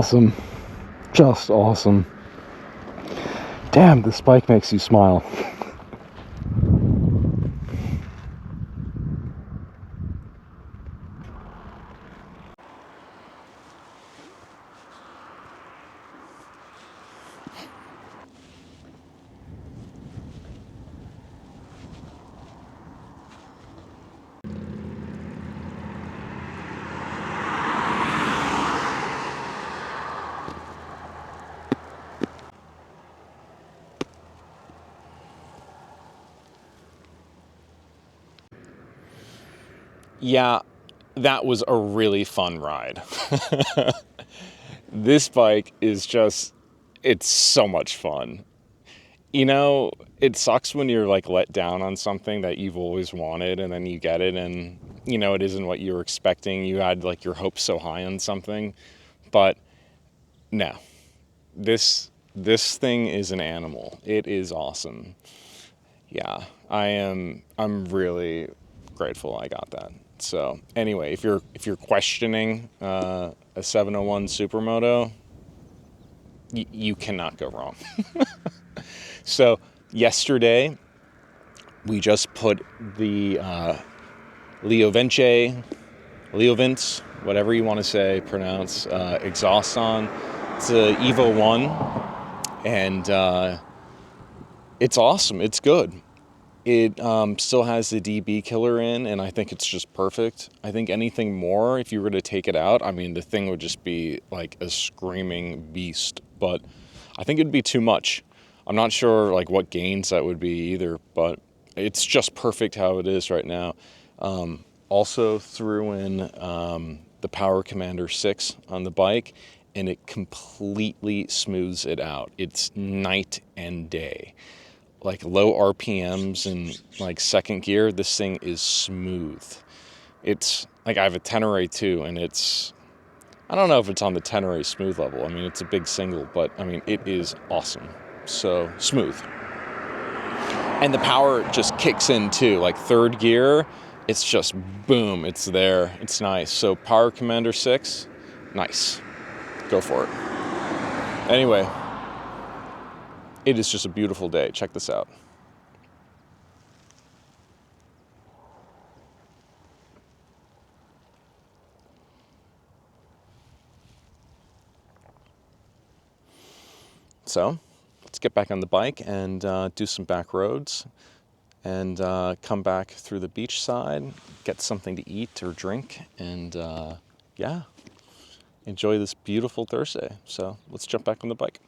awesome. Just awesome. Damn, this bike makes you smile. Yeah, that was a really fun ride. This bike is just, it's so much fun. You know, it sucks when you're like let down on something that you've always wanted and then you get it and, you know, it isn't what you were expecting. You had like your hopes so high on something, but no, this thing is an animal. It is awesome. Yeah, I'm really grateful I got that. So anyway, if you're questioning a 701 Supermoto, you cannot go wrong. So yesterday we just put the Leovince, whatever you want to say, pronounce, exhaust on. It's a Evo 1, and it's awesome. It's good. It still has the DB killer in, and I think it's just perfect. I think anything more, if you were to take it out, I mean, the thing would just be like a screaming beast, but I think it'd be too much. I'm not sure like what gains that would be either, but it's just perfect how it is right now. Also threw in the Power Commander 6 on the bike, and it completely smooths it out. It's night and day. Like low RPMs and like second gear, this thing is smooth. It's like I have a Tenere too, and it's, I don't know if it's on the Tenere smooth level. I mean, it's a big single, but I mean, it is awesome. So smooth. And the power just kicks in too. Like third gear, it's just boom, it's there. It's nice. So Power Commander 6, nice. Go for it. Anyway, it is just a beautiful day. Check this out. So let's get back on the bike and do some back roads and come back through the beach side, get something to eat or drink, and yeah, enjoy this beautiful Thursday. So let's jump back on the bike.